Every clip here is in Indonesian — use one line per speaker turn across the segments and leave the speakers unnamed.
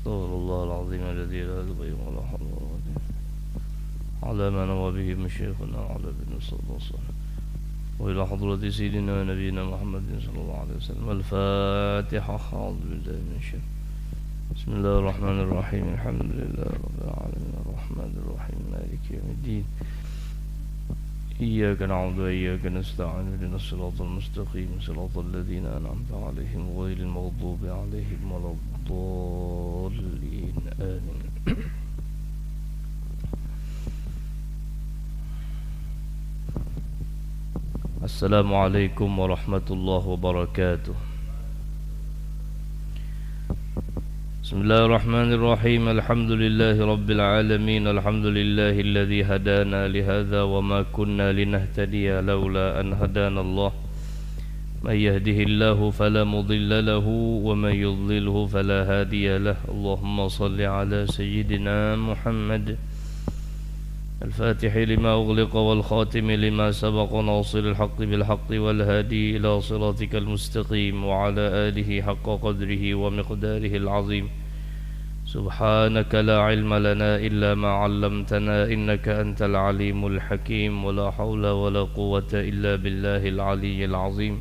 استغفر الله العظيم الذي لا يضيع ولا حول ولا قوة على ما نوى به من شيخنا على بن صلى الله عليه وسلم وإلى حضرة سيدنا ونبينا محمد صلى الله عليه وسلم. الفاتحة. أعوذ بالله من الشيطان. بسم الله الرحمن الرحيم. الحمد لله رب العالمين الرحمن الرحيم مالك يوم الدين إياك نعبد وإياك نستعين اهدنا الصراط المستقيم صراط الذين أنعمت عليهم غير المغضوب عليهم ولا الضالين آمين. السلام عليكم ورحمة الله وبركاته. بسم الله الرحمن الرحيم. الحمد لله رب العالمين. الحمد لله الذي هدانا لهذا وما كنا لنهتدي لولا أن هدانا الله. من يهده الله فلا مضل له ومن يضلله فلا هادي له. اللهم صل على سيدنا محمد الفاتح لما أغلق والخاتم لما سبق ناصر الحق بالحق والهادي إلى صراطك المستقيم وعلى آله حق قدره ومقداره العظيم. سبحانك لا علم لنا إلا ما علمتنا إنك أنت العليم الحكيم. ولا حول ولا قوة إلا بالله العلي العظيم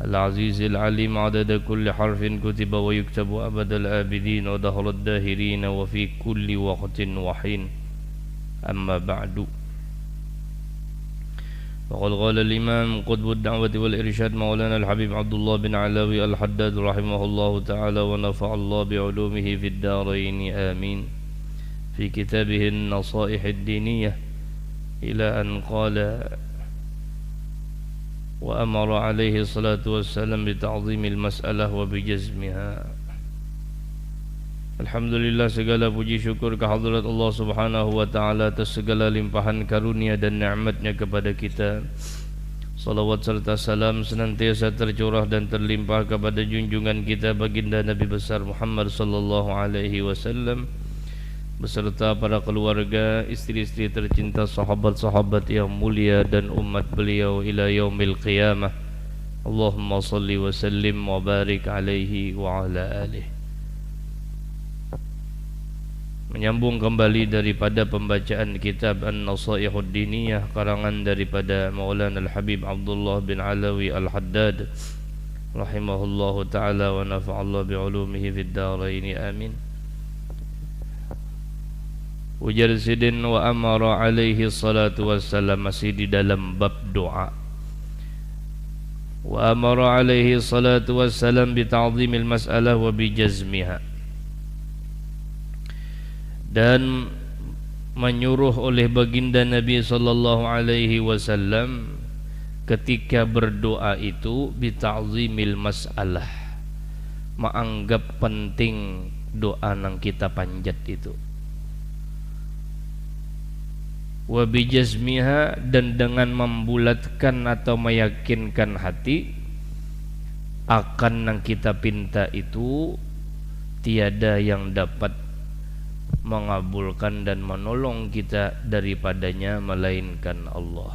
العزيز العليم. عدد كل حرف كتب ويكتب أبد الآبدين ودهر الداهرين وفي كل وقت وحين. أما بعد، وقد قال الإمام قطب الدعوة والإرشاد مولانا الحبيب عبد الله بن علاوي الحداد رحمه الله تعالى ونفع الله بعلومه في الدارين آمين في كتابه النصائح الدينية إلى أن قال وأمر عليه الصلاة والسلام بتعظيم المسألة وبجزمها. Alhamdulillah, segala puji syukur kehadirat Allah subhanahu wa ta'ala atas segala limpahan karunia dan nikmatnya kepada kita. Salawat serta salam senantiasa tercurah dan terlimpah kepada junjungan kita baginda Nabi besar Muhammad sallallahu alaihi wasallam beserta para keluarga, istri-istri tercinta, sahabat-sahabat yang mulia dan umat beliau ila yaumil qiyamah. Allahumma salli wa sallim wa barik alaihi wa ala alihi. Menyambung kembali daripada pembacaan kitab An-Nasaihud Diniyah karangan daripada Maulana Al-Habib Abdullah bin Alawi Al-Haddad rahimahullahu ta'ala wa nafa'allah bi'ulumihi fid daraini amin. Ujar sidin wa amara alaihi salatu wassalam, masih di dalam bab doa. Wa amara alaihi salatu wassalam bita'zimil mas'alah wa bijazmiha, dan menyuruh oleh baginda Nabi sallallahu alaihi wasallam ketika berdoa itu bita'zimil mas'alah, menganggap penting doa nang kita panjat itu, wa bijazmiha, dan dengan membulatkan atau meyakinkan hati akan nang kita pinta itu tiada yang dapat mengabulkan dan menolong kita daripadanya melainkan Allah.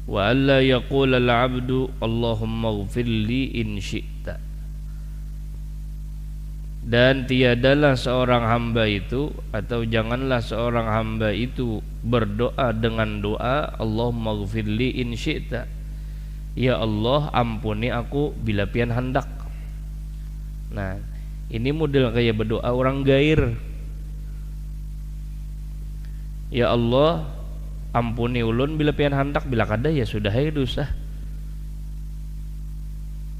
Wa alla yaqula al-'abdu Allahumma ighfirli in syi'ta, dan tiadalah seorang hamba itu atau janganlah seorang hamba itu berdoa dengan doa Allahumma ighfirli in syi'ta, ya Allah ampuni aku bila pian hendak. Nah, ini model kayak berdoa orang gair. Ya Allah ampuni ulun bila pian hendak, bila kada ya sudah hai dosa.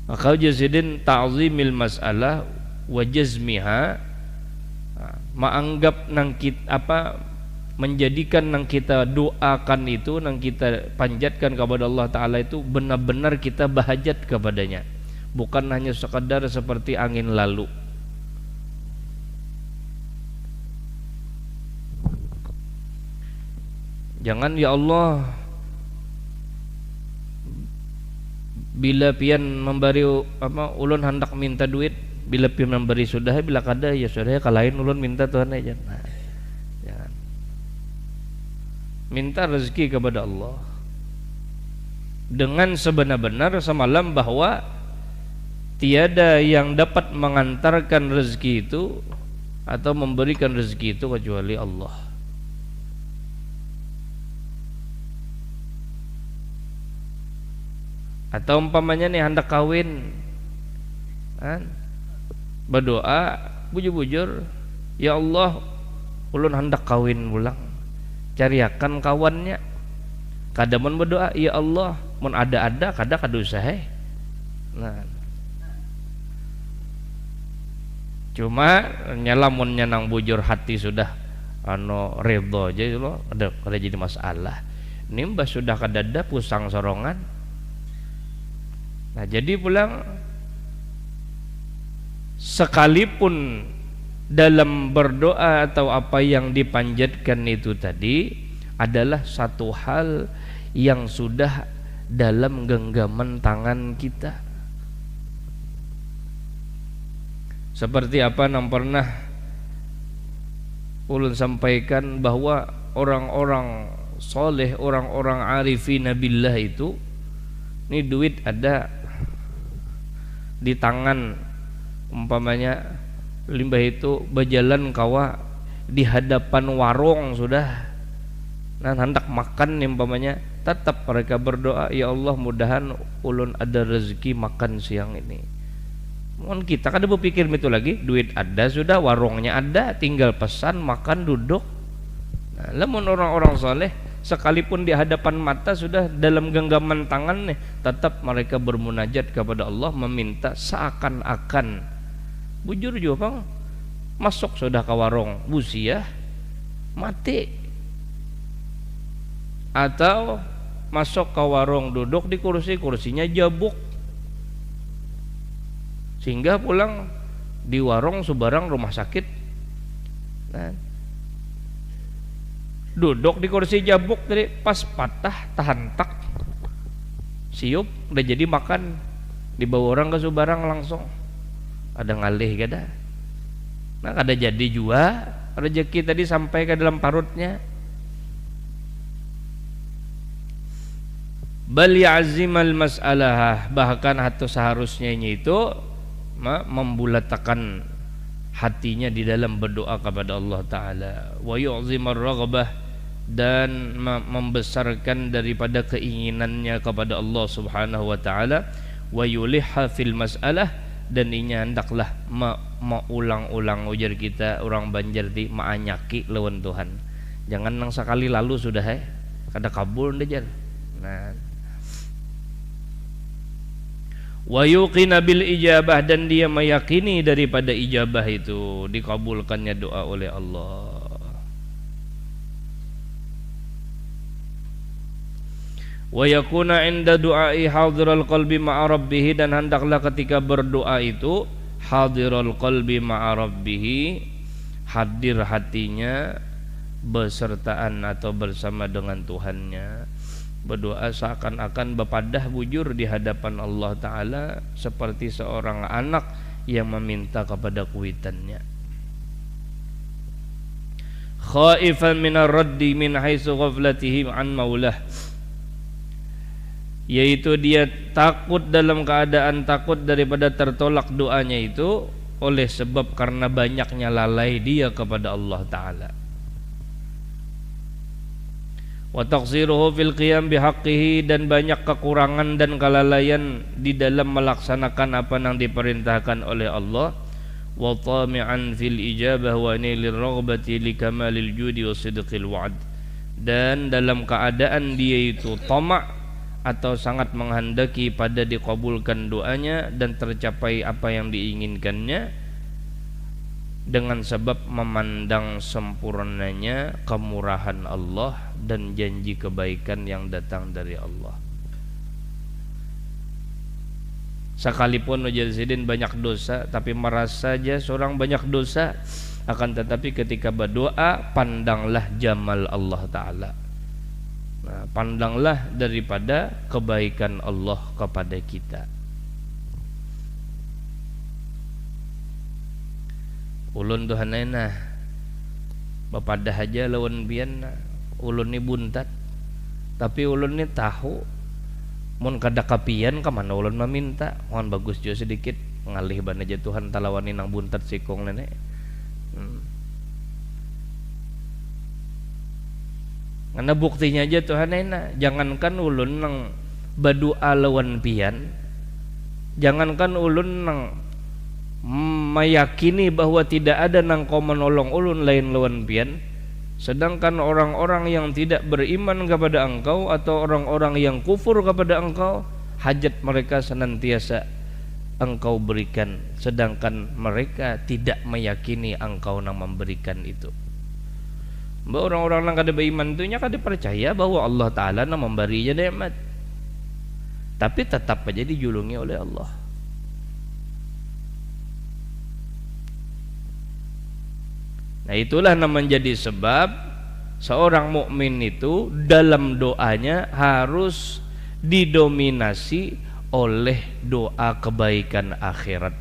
Maka jazidin ta'zimil mas'alah wa jazmiha, menganggap nang kita menjadikan nang kita doakan itu, nang kita panjatkan kepada Allah Ta'ala itu benar-benar kita bahajat kepadanya, bukan hanya sekadar seperti angin lalu. Jangan ya Allah bila pian memberi ulun hendak minta duit, bila pian memberi sudah, bila kada ya sudah, kalahin ulun minta Tuhan aja. Nah, jangan. Minta rezeki kepada Allah dengan sebenar-benar semalam bahwa tiada yang dapat mengantarkan rezeki itu atau memberikan rezeki itu kecuali Allah. Atau umpamanya nih hendak kawin kan, berdoa bujur-bujur, ya Allah ulun hendak kawin ulang, cariakan kawannya. Kadamun berdoa, ya Allah mun ada kada usaha. Nah, cuma nyalamun nang bujur hati sudah ridho aja lo ada jadi masalah. Nimbah sudah kadada pusang sorongan. Nah, jadi pulang sekalipun dalam berdoa atau apa yang dipanjatkan itu tadi adalah satu hal yang sudah dalam genggaman tangan kita. Seperti apa yang pernah ulun sampaikan bahwa orang-orang soleh, orang-orang arifin billah itu ini duit ada di tangan, umpamanya limbah itu berjalan kawa di hadapan warung sudah, nah hendak makan umpamanya, tetap mereka berdoa, ya Allah mudahan ulun ada rezeki makan siang ini. Mohon kita kada berpikir itu lagi, duit ada sudah, warungnya ada, tinggal pesan makan duduk. Nah, lamun orang-orang soleh sekalipun di hadapan mata sudah dalam genggaman tangan nih, tetap mereka bermunajat kepada Allah, meminta seakan-akan bujur juga bang, masuk sudah ke warung busia mati, atau masuk ke warung duduk di kursinya jabuk, sehingga pulang di warung sebarang rumah sakit. Nah, duduk di kursi jabuk tadi pas patah tahantak siup udah jadi makan, dibawa orang ke Subarang langsung ada ngalih kada. Nah, kada jadi juga rezeki tadi sampai ke dalam parutnya. Bal ya'zimal mas'alah, bahkan atau seharusnya itu membulatakan hatinya di dalam berdoa kepada Allah Ta'ala, wa yu'zimar raghbah, dan membesarkan daripada keinginannya kepada Allah Subhanahu wa Ta'ala, wa yulihha fil mas'alah, dan inya hendaklah maulang-ulang ujar kita orang Banjar di maanyaki lawan Tuhan. Jangan nang sekali lalu sudah kada kabul ndejar. Nah, wa yuqina bil ijabah, dan dia meyakini daripada ijabah itu dikabulkannya doa oleh Allah. Wa yakuna inda du'ai hadirul qalbi ma'a rabbih, dan hendaklah ketika berdoa itu hadirul qalbi ma'a rabbih, hadir hatinya besertaan atau bersama dengan Tuhannya. Berdoa seakan-akan berpadah bujur di hadapan Allah Ta'ala seperti seorang anak yang meminta kepada kuitannya. Khaifan minar raddi min haitsu ghaflatihi an maulah, yaitu dia takut dalam keadaan takut daripada tertolak doanya itu oleh sebab karena banyaknya lalai dia kepada Allah Ta'ala. Wa taqsiruhu fil qiyam bihaqqihi, dan banyak kekurangan dan kelalaian di dalam melaksanakan apa yang diperintahkan oleh Allah. Wa tami'an fil ijabah wa nilir raghbati li kamalil judi wa sidqil wa'd, dan dalam keadaan dia itu tamak atau sangat menghendaki pada dikabulkan doanya dan tercapai apa yang diinginkannya dengan sebab memandang sempurnanya kemurahan Allah dan janji kebaikan yang datang dari Allah. Sekalipun Mujahidin banyak dosa, tapi merasa saja seorang banyak dosa, akan tetapi ketika berdoa pandanglah jamal Allah Ta'ala. Nah, pandanglah daripada kebaikan Allah kepada kita. Ulun tuh hanena bapadah aja lawan bian, ulun ni buntat, tapi ulun ni tahu mun kada kapian ka mana ulun meminta, mohon bagus jo sedikit ngalih bana jatuhan talawani nang buntat sikong nenek. Karena buktinya aja Tuhan enak. Jangankan ulun nang badua lawan pian, jangankan ulun nang meyakini bahwa tidak ada nang kau menolong ulun lain lawan pian, sedangkan orang-orang yang tidak beriman kepada engkau atau orang-orang yang kufur kepada engkau, hajat mereka senantiasa engkau berikan, sedangkan mereka tidak meyakini engkau nang memberikan itu. Bahwa orang-orang yang kada beriman itu nya kada percaya bahwa Allah Ta'ala nang memberinya nikmat, tapi tetap aja dijulungi oleh Allah. Nah itulah yang menjadi sebab seorang mukmin itu dalam doanya harus didominasi oleh doa kebaikan akhirat.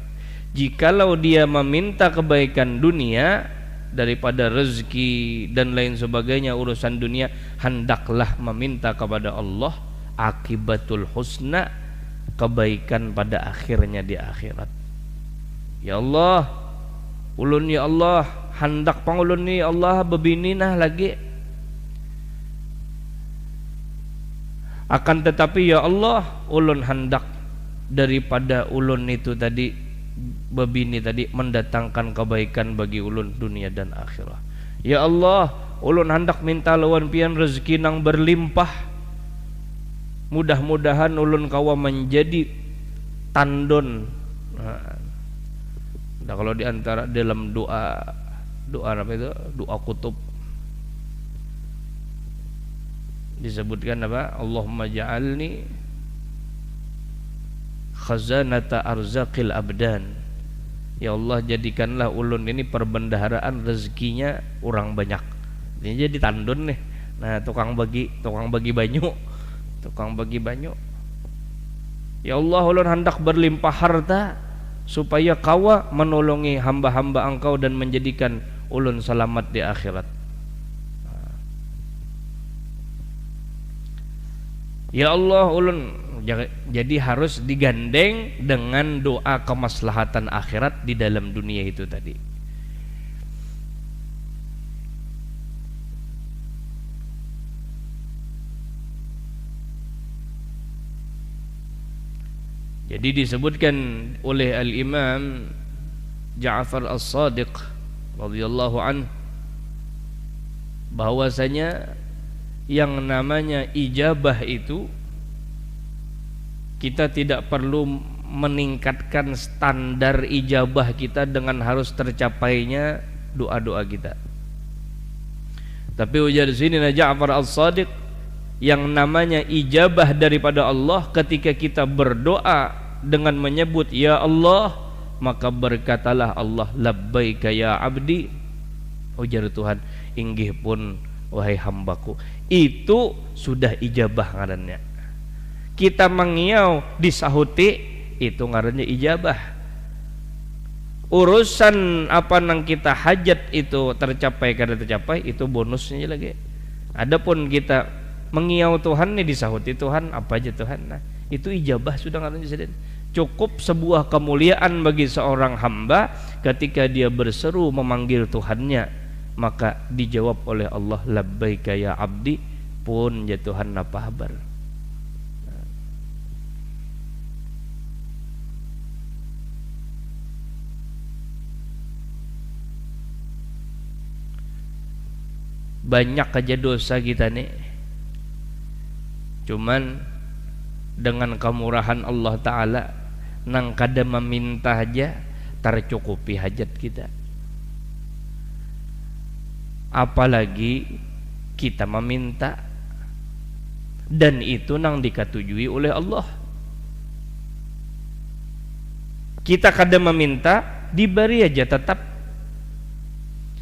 Jikalau dia meminta kebaikan dunia daripada rezeki dan lain sebagainya urusan dunia, hendaklah meminta kepada Allah akibatul husna, kebaikan pada akhirnya di akhirat. Ya Allah, ulun ya Allah, hendak pangulun ni Allah bebini nah lagi. Akan tetapi ya Allah, ulun hendak daripada ulun itu tadi bebini tadi mendatangkan kebaikan bagi ulun dunia dan akhirat. Ya Allah, ulun hendak minta lawan pian rezeki nang berlimpah. Mudah-mudahan ulun kawa menjadi tandon. Nah, kalau diantara dalam doa apa itu? Doa kutub disebutkan apa? Allahumma ja'alni khazanata arzaqil abdan. Ya Allah, jadikanlah ulun ini perbendaharaan rezekinya orang banyak. Ini jadi tandon nih. Nah, tukang bagi banyu. Ya Allah, ulun hendak berlimpah harta supaya kawa menolongi hamba-hamba engkau dan menjadikan ulun selamat di akhirat. Ya Allah, ulun jadi harus digandeng dengan doa kemaslahatan akhirat di dalam dunia itu tadi. Jadi disebutkan oleh Al-Imam Ja'far As-Sadiq radhiyallahu anhu bahwasanya yang namanya ijabah itu kita tidak perlu meningkatkan standar ijabah kita dengan harus tercapainya doa-doa kita. Tapi ujar sini Ja'far As-Sadiq, yang namanya ijabah daripada Allah ketika kita berdoa dengan menyebut ya Allah, maka berkatalah Allah labbaika ya abdi, ujar Tuhan inggih pun wahai hambaku. Itu sudah ijabah ngarannya. Kita mengiau disahuti, itu ngarannya ijabah. Urusan apa nang kita hajat itu tercapai kada tercapai, itu bonusnya lagi. Adapun kita mengiau Tuhan nih disahuti Tuhan, apa aja Tuhan, nah itu ijabah sudah ngarannya sedih. Cukup sebuah kemuliaan bagi seorang hamba ketika dia berseru memanggil Tuhannya, maka dijawab oleh Allah labbaika ya abdi, pun ya Tuhan apa kabar. Banyak aja dosa kita nih, cuman dengan kemurahan Allah Ta'ala nang kada meminta aja tercukupi hajat kita, apalagi kita meminta, dan itu nang dikatujui oleh Allah. Kita kada meminta diberi aja tetap,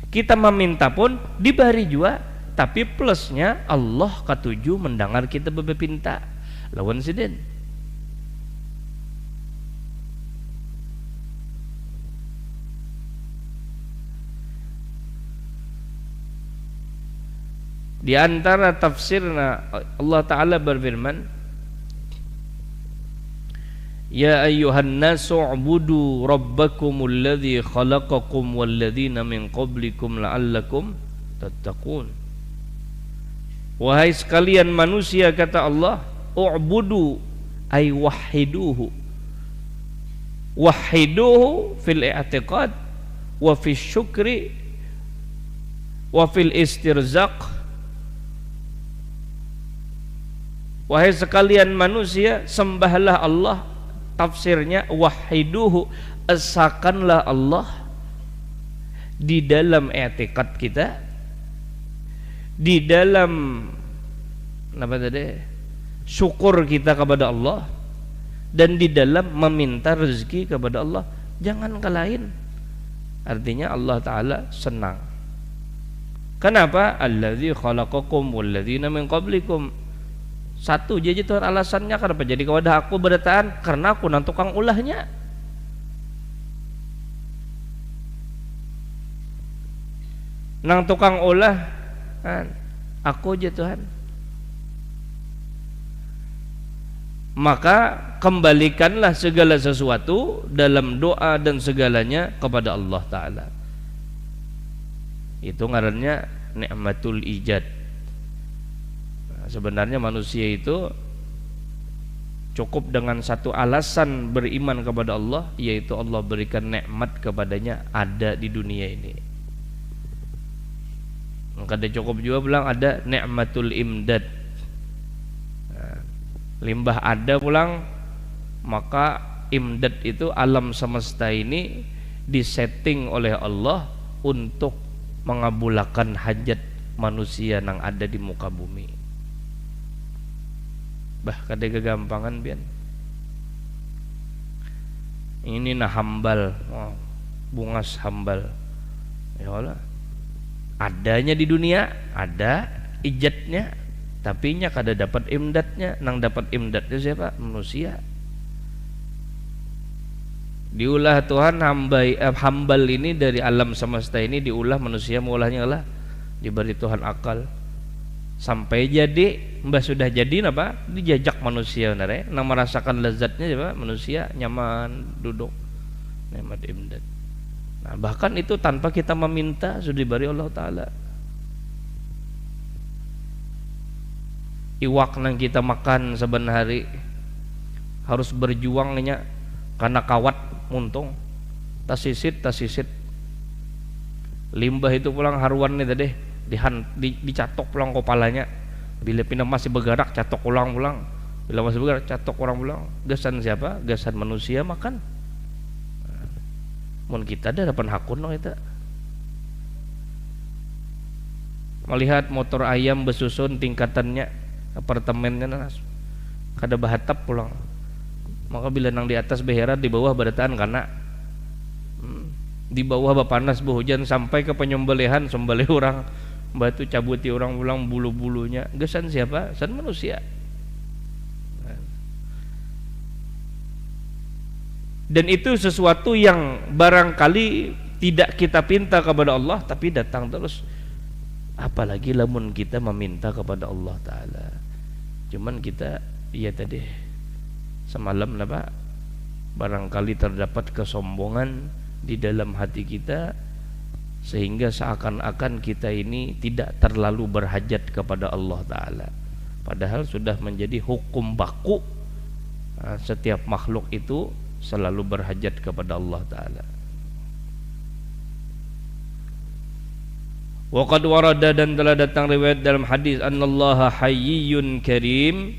kita meminta pun diberi juga, tapi plusnya Allah katuju mendengar kita berpinta lawan siden. Di antara tafsirna Allah Ta'ala berfirman, Ya ayyuhan nasu ubudu rabbakumul ladzi khalaqakum wal ladzina min qablikum la'allakum tattaqun. Wahai sekalian manusia, kata Allah, u'budu ay wahiduhu. Wahiduhu fil i'tiqad wa fil syukri wa fil istirzaq. Wahai sekalian manusia, sembahlah Allah. Tafsirnya wahiduhu, esakanlah Allah di dalam i'tiqad kita, di dalam apa tadi, syukur kita kepada Allah, dan di dalam meminta rezeki kepada Allah. Jangan ke lain. Artinya Allah Ta'ala senang. Kenapa? Alladzi khalaqakum walladzina min qablikum. Satu aja itu alasannya, kenapa jadi kepada aku berdataan? Karena aku nang tukang ulahnya. Nang tukang ulah aku aja Tuhan. Maka kembalikanlah segala sesuatu dalam doa dan segalanya kepada Allah Ta'ala. Itu ngarannya nikmatul ijad. Sebenarnya manusia itu cukup dengan satu alasan beriman kepada Allah, yaitu Allah berikan nikmat kepadanya ada di dunia ini. Maka dia cukup juga bilang ada nikmatul imdad. Limbah ada pulang, maka imdad itu alam semesta ini disetting oleh Allah untuk mengabulkan hajat manusia yang ada di muka bumi. Bah kada kegampangan pian. Ini nah hambal, bungas hambal. Ya Allah. Adanya di dunia, ada ijatnya, tapi nya kada dapat imdatnya. Nang dapat imdatnya siapa? Manusia. Diulah Tuhan hambal ini dari alam semesta ini, diulah manusia, maulahnya lah diberi Tuhan akal. Sampai jadi mbah sudah jadi apa dijajak manusia nare nang merasakan lezatnya coba manusia nyaman duduk nikmat imdad. Nah bahkan itu tanpa kita meminta sudah diberi Allah Ta'ala. Iwak nang kita makan saben hari harus berjuangnya karena kawat muntung tasisit limbah itu pulang haruan nih tadi dicatok pulang kepalanya. Bila pindah masih bergerak catok ulang-ulang, bila masih bergerak catok ulang-ulang. Gasan siapa? Gasan manusia makan. Mun kita ada depan hakun no kita. Melihat motor ayam besusun tingkatannya, apartemennya nas kada bahatap pulang. Maka bila nang di atas beherat, di bawah berataan karena di bawah bapanas behujan sampai ke penyembelihan sembelih orang batu cabuti orang pulang bulu-bulunya. Gesan siapa? San manusia. Dan itu sesuatu yang barangkali tidak kita pinta kepada Allah, tapi datang terus. Apalagi lamun kita meminta kepada Allah Ta'ala. Cuman kita ya tadi semalam lah Pak, barangkali terdapat kesombongan di dalam hati kita, sehingga seakan-akan kita ini tidak terlalu berhajat kepada Allah Ta'ala. Padahal sudah menjadi hukum baku, setiap makhluk itu selalu berhajat kepada Allah Ta'ala. Wa qad warada, dan telah datang riwayat dalam hadis, annallaha hayyun karim,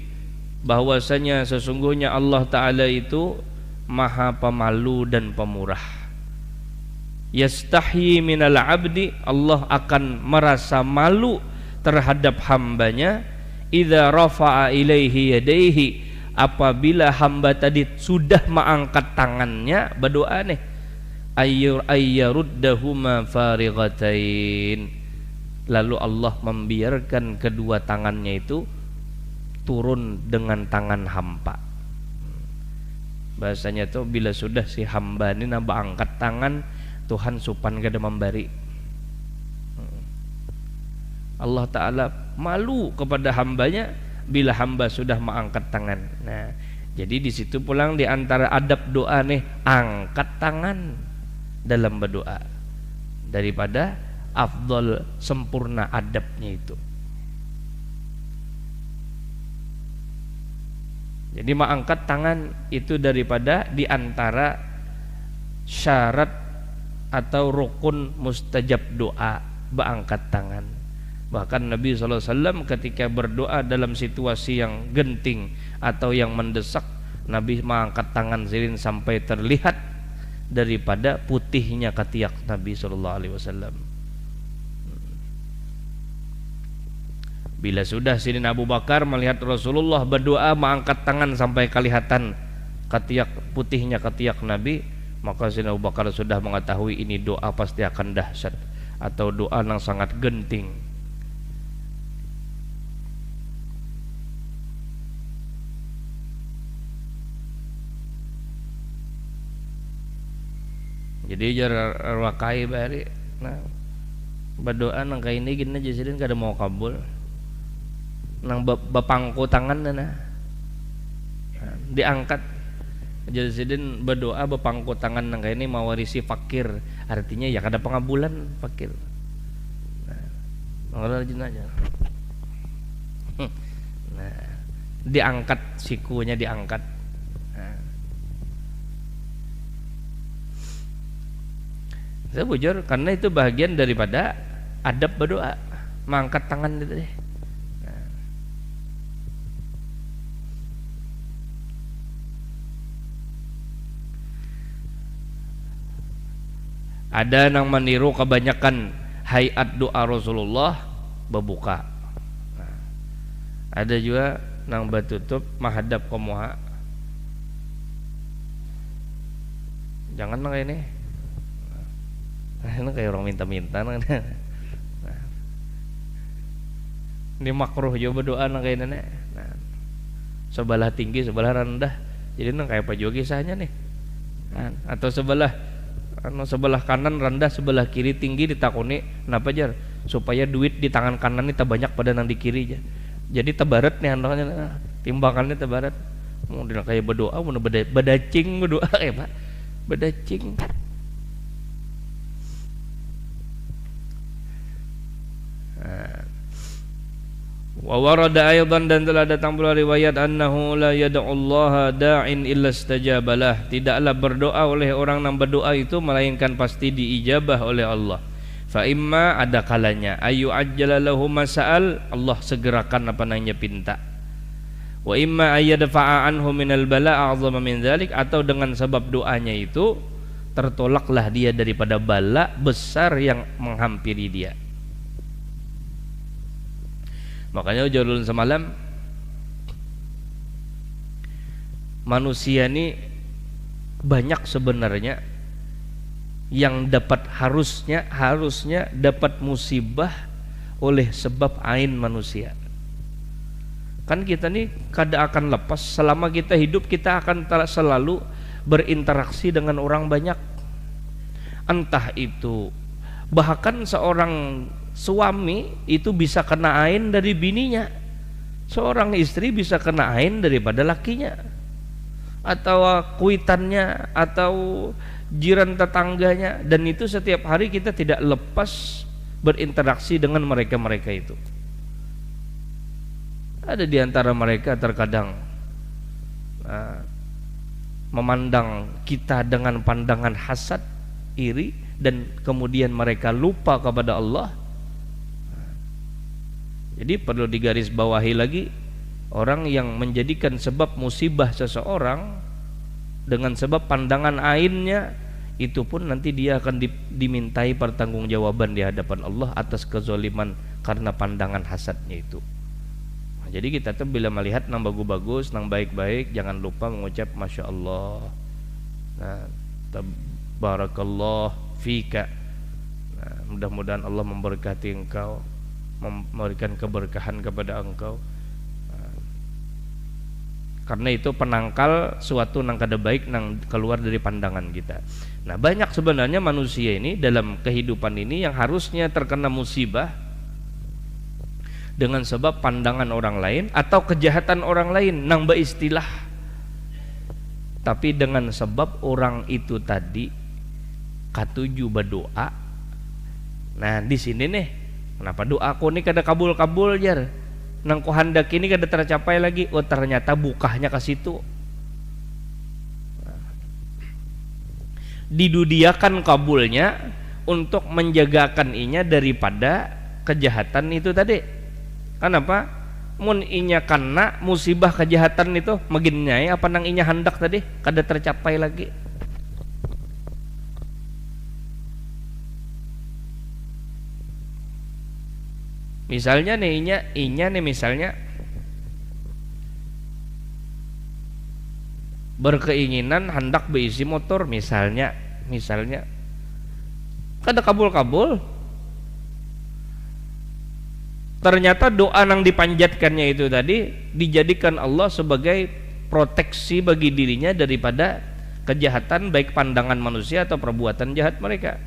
bahwasanya sesungguhnya Allah Ta'ala itu maha pemalu dan pemurah. Yastahyi minal abdi, Allah akan merasa malu terhadap hambanya, idza rafa'a ilaihi yadaihi, apabila hamba tadi sudah mengangkat tangannya berdoa nih, ayyaruddahuma farighatain, lalu Allah membiarkan kedua tangannya itu turun dengan tangan hampa. Bahasanya tuh bila sudah si hamba ini nambah angkat tangan, Tuhan supan kada memberi. Allah Ta'ala malu kepada hambanya bila hamba sudah mengangkat tangan. Nah, Jadi di situ pulang di antara adab doa nih, angkat tangan dalam berdoa, daripada afdol sempurna adabnya itu. Jadi mengangkat tangan itu daripada di antara syarat atau rukun mustajab doa, berangkat tangan. Bahkan Nabi SAW ketika berdoa dalam situasi yang genting atau yang mendesak, Nabi mengangkat tangan silin sampai terlihat daripada putihnya ketiak Nabi SAW. Bila sudah Sidin Abu Bakar melihat Rasulullah berdoa mengangkat tangan sampai kelihatan ketiak putihnya ketiak Nabi, maka Sidin Abu Bakar sudah mengetahui ini doa pasti akan dahsyat atau doa yang sangat genting. Jadi jar wakai bari, nah berdoa nang kayak ini gini aja Sidin kada mau kabul. Nang bapangku tangan nah, diangkat jadi Sidin berdoa bapangku tangan nang kayak ini mawarisi fakir, artinya ya kada pengabulan fakir. Nah, rajin aja. Nah, diangkat sikunya diangkat. Nah. Saya bujur karena itu bagian daripada adab berdoa, mengangkat tangan itu deh. Ada yang meniru kebanyakan hayat doa Rasulullah berbuka. Nah, ada juga yang bertutup menghadap ke muha. Jangan nang ini. Nah, kayak orang minta-minta nang. Nah, ini makruh juga berdoa nang kayak nenek. Nah, sebelah tinggi, sebelah rendah. Jadi nang kayak Pak Jo kisahnya nih. Nah, atau sebelah kanan rendah, sebelah kiri tinggi, ditakoni kenapa jar? Supaya duit di tangan kanan ini banyak pada nang di kiri aja. Jadi tebarat nih andalnya, timbangannya tebarat. Mau dia kayak berdoa, mau bedacing berdoa kayak Pak, bedacing. Wa warada aidan, dan telah datang pula riwayat annahu la yad'ullaha da'in illa istajabalah, tidaklah berdoa oleh orang yang berdoa itu melainkan pasti diijabah oleh Allah. Fa imma, ada kalanya ayu ajjala lahu masa'al, Allah segerakan apa nanya pinta. Wa imma ayyadfa'a anhu minal bala' a'zama min dzalik, atau dengan sebab doanya itu tertolaklah dia daripada bala besar yang menghampiri dia. Makanya ujarul semalam, manusia ini banyak sebenarnya yang dapat harusnya dapat musibah oleh sebab ain manusia. Kan kita nih kada akan lepas, selama kita hidup kita akan selalu berinteraksi dengan orang banyak. Entah itu bahkan seorang suami itu bisa kena ain dari bininya, seorang istri bisa kena ain daripada lakinya, atau kuitannya, atau jiran tetangganya, dan itu setiap hari kita tidak lepas berinteraksi dengan mereka-mereka itu. Ada di antara mereka terkadang memandang kita dengan pandangan hasad, iri, dan kemudian mereka lupa kepada Allah. Jadi perlu digarisbawahi lagi, orang yang menjadikan sebab musibah seseorang dengan sebab pandangan ainnya, itu pun nanti dia akan dimintai pertanggungjawaban di hadapan Allah atas kezaliman karena pandangan hasadnya itu. Nah, jadi kita tuh bila melihat nang bagus-bagus, nang baik-baik, jangan lupa mengucap Masya Allah, nah, Tabarakallah fika. Nah, mudah-mudahan Allah memberkati engkau, memberikan keberkahan kepada engkau. Karena itu penangkal suatu nang kada baik nang keluar dari pandangan kita. Nah, banyak sebenarnya manusia ini dalam kehidupan ini yang harusnya terkena musibah dengan sebab pandangan orang lain atau kejahatan orang lain nang beristilah tapi dengan sebab orang itu tadi katuju berdoa. Nah di sini nih, kenapa doaku nih kada kabul-kabul jar, nang ku handak ini kada tercapai lagi. Oh ternyata bukahnya ke situ. Didudiakan kabulnya untuk menjagakan inya daripada kejahatan itu tadi. Kenapa? Mun inya kena musibah kejahatan itu makin nyai apa nang inya hendak tadi kada tercapai lagi. Misalnya nih inya nih misalnya berkeinginan hendak berisi motor misalnya kada kabul-kabul. Ternyata doa yang dipanjatkannya itu tadi dijadikan Allah sebagai proteksi bagi dirinya daripada kejahatan baik pandangan manusia atau perbuatan jahat mereka.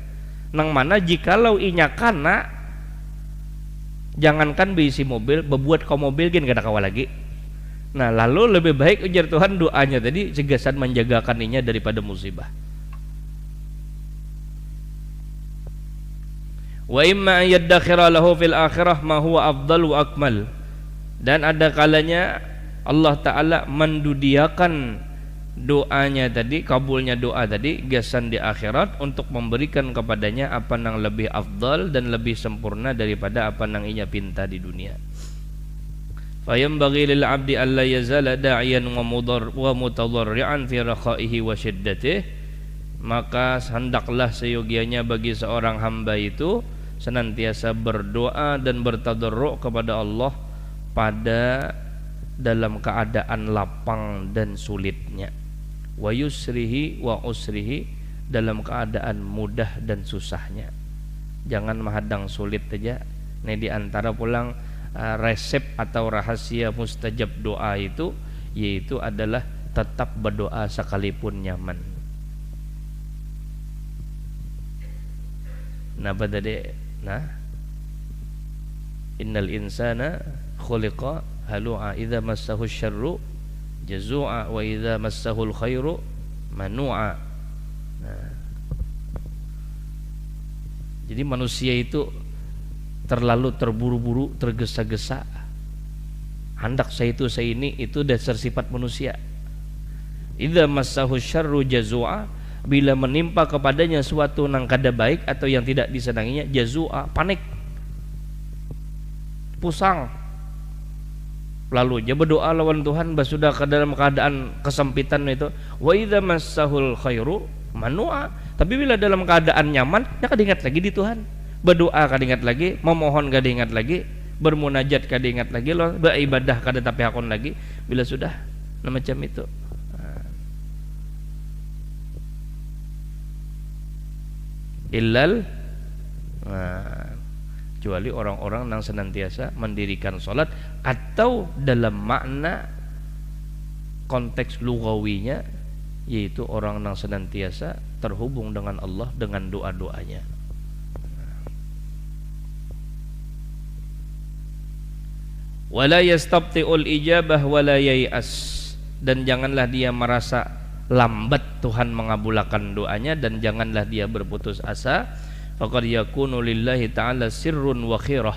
Nang mana jikalau inya kana, jangankan berisi mobil, bebuat kau mobil gin kada kawa lagi. Nah lalu lebih baik ujar Tuhan doanya tadi cegasan menjagakan inya daripada musibah. Wa imma yaddakhira lahu fil akhirah ma huwa afdal wa akmal. Dan ada kalanya Allah Ta'ala mendudiakan doanya tadi, kabulnya doa tadi gasan di akhirat untuk memberikan kepadanya apa yang lebih afdal dan lebih sempurna daripada apa yang ia pinta di dunia. Fayambaghi lil 'abdi alla yazala da'iyan wa mutadarri'an fi rakhaihi wa shiddatihi. Maka hendaklah seyogianya bagi seorang hamba itu senantiasa berdoa dan bertadarru' kepada Allah pada dalam keadaan lapang dan sulitnya, wa yusrihi wa usrihi, dalam keadaan mudah dan susahnya. Jangan menghadang sulit saja. Ini diantara pulang resep atau rahasia mustajab doa itu, yaitu adalah tetap berdoa sekalipun nyaman. Napa tadi? Nah, innal insana khuliqa halu'a idza massahu syarru jazu'a wa idza massahu khairu manu'a. Nah, jadi manusia itu terlalu terburu-buru, tergesa-gesa. Hendak saya itu saya ini, itu dasar sifat manusia. Idza massahu syarru jazu'a, bila menimpa kepadanya suatu nang kada baik atau yang tidak disenanginya, jazua, panik, pusang. Lalu dia berdoa lawan Tuhan sudah ke dalam keadaan kesempitan itu. Wa idza massahul khairu manua. Tapi bila dalam keadaan nyaman, dia kada ingat lagi di Tuhan. Berdoa kada ingat lagi, memohon kada ingat lagi, bermunajat kada ingat lagi, beribadah kada tapi hakon lagi. Bila sudah macam itu. Illal kecuali orang-orang yang senantiasa mendirikan sholat, atau dalam makna konteks lugawinya yaitu orang yang senantiasa terhubung dengan Allah dengan doa-doanya. Wala yastabti'ul ijabah wala yai'as, dan janganlah dia merasa lambat Tuhan mengabulkan doanya, dan janganlah dia berputus asa. Faqad yakunu lillahi ta'ala sirrun wa khirah,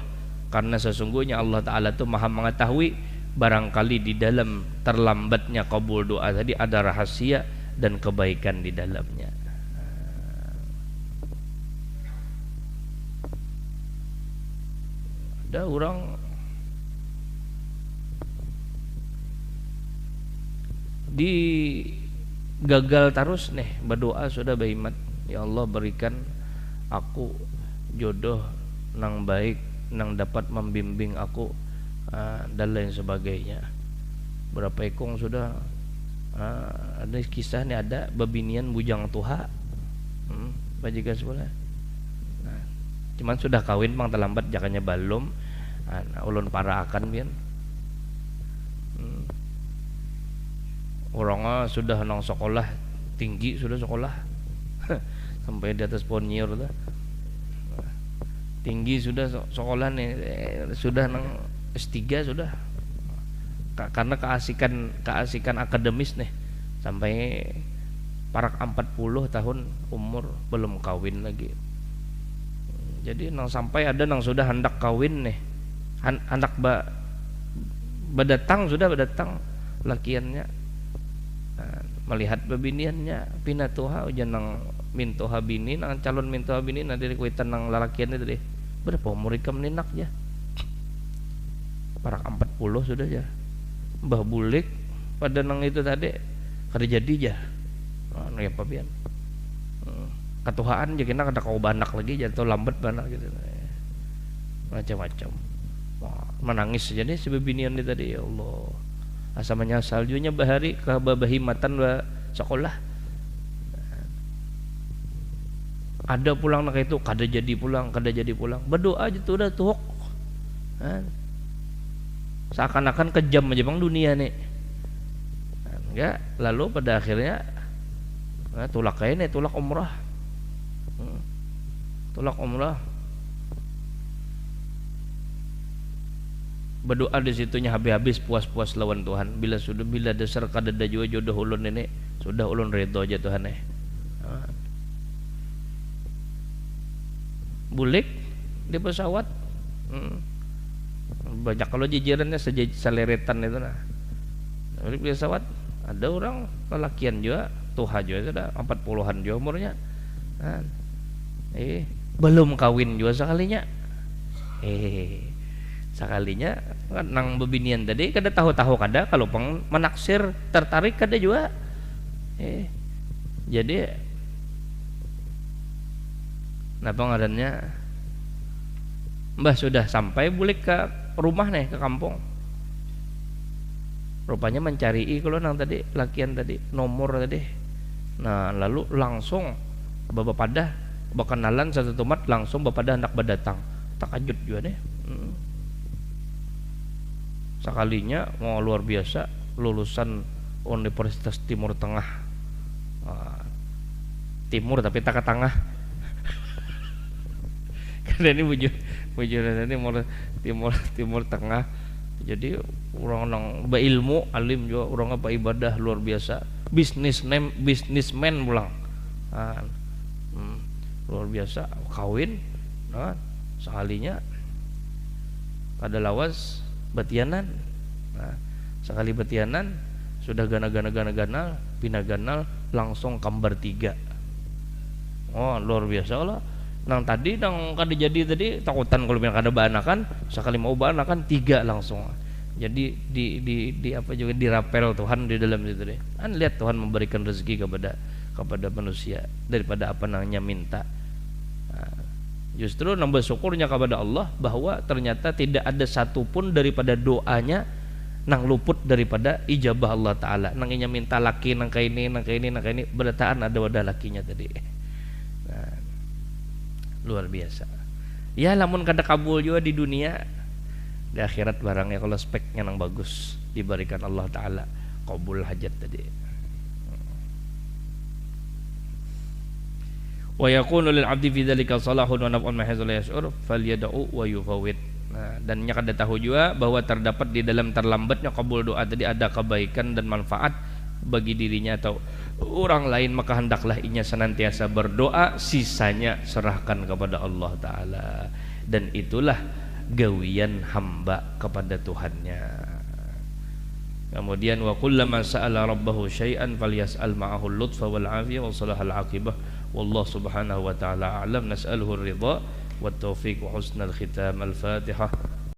karena sesungguhnya Allah Ta'ala itu maha mengetahui barangkali di dalam terlambatnya kabul doa tadi ada rahasia dan kebaikan di dalamnya. Ada orang di gagal terus nih berdoa sudah baimat, ya Allah berikan aku jodoh nang baik, nang dapat membimbing aku dan lain sebagainya. Berapa ekong sudah ada kisah nih, ada babinian bujang tuha bajikan sebelah. Nah, cuman sudah kawin mang terlambat jakanya balum, ulun para akan bian. Orangnya sudah nang sekolah tinggi, sudah sekolah sampai di atas ponier dah. Tinggi sudah sekolah nih, sudah nang S3 sudah. Karena keasikan akademis nih, sampai parak 40 tahun umur belum kawin lagi. Jadi nang sampai ada nang sudah hendak kawin nih, hendak badatang sudah badatang lakiannya, melihat babiniannya pinatuha ujan nang mintoha bini nang calon mintoha bini nanti kuitan nang lalakiannya tadi berapa umur ikam ninak ya parak 40 sudah ya mbah bulik pada nang itu tadi kada jadi ya ya papian katuhaan jadi kada kau banak lagi jatuh lambat banak gitu macam-macam. Wah, menangis saja nih si babinian ini tadi, ya Allah asa menyasal junya bahari ke babahimatan ba sekolah ada pulang nak itu kada jadi pulang berdoa aja tuh udah tuhok seakan-akan kejam aja bang dunia nih enggak. Lalu pada akhirnya tulak kayak nih tulak umrah berdoa di situnya habis-habis puas-puas lawan Tuhan. Bila dasar kadada jua jodoh ulun ini sudah ulun redho aja Tuhan bulik di pesawat banyak kalau jajarannya seleretan itu nah bulik di pesawat ada orang lelakian juga tuha juga sudah 40-an juga umurnya belum kawin juga sekalinya sekalinya nang bebinian tadi kada tahu-tahu kada kalau menaksir tertarik kada juga jadi napa ngarannya mbah sudah sampai bulik ke rumah nih ke kampung rupanya mencari kalau nang tadi lakian tadi nomor tadi nah lalu langsung bapak pada berkenalan satu tomat langsung bapak pada hendak berdatang takajud juga deh sekalinya mau luar biasa lulusan Universitas Timur Tengah timur tapi tak ke tengah karena ini bujur ini timur tengah jadi orang berilmu alim juga orang apa ibadah luar biasa bisnismen pulang luar biasa kawin sekalinya kada lawas batianan sekali batianan sudah gana pinaganal langsung kambar 3 luar biasa lah nang tadi nang kada jadi tadi takutan kalau bilang kada banakan sekali mau banakan 3 langsung jadi di apa juga dirapel Tuhan di dalam situ deh lihat Tuhan memberikan rezeki kepada manusia daripada apa nangnya minta justru nambah syukurnya kepada Allah bahwa ternyata tidak ada satupun daripada doanya nang luput daripada ijabah Allah Ta'ala nang inya minta laki nang kaini berataan ada wadah lakinya tadi luar biasa ya lamun kada kabul juga di dunia di akhirat barangnya kalau speknya nang bagus diberikan Allah Ta'ala kabul hajat tadi wa yakunu lil 'abdi fi dzalika salahun wa naf'un ma haza la yash'ur falyad'u wa yufawwid. Dan nya kada tahu juga bahwa terdapat di dalam terlambatnya kabul doa tadi ada kebaikan dan manfaat bagi dirinya atau orang lain maka hendaklah inya senantiasa berdoa sisanya serahkan kepada Allah Ta'ala dan itulah gawian hamba kepada Tuhannya. Kemudian wa kullama sa'ala rabbahu syai'an falyas'al ma'ahu al-lutfa wal 'afiyah wa salahal 'aqibah wallahu subhanahu wa ta'ala a'lam nas'aluhu ar-ridha wat taufiq wa husnal khitam al-fatihah.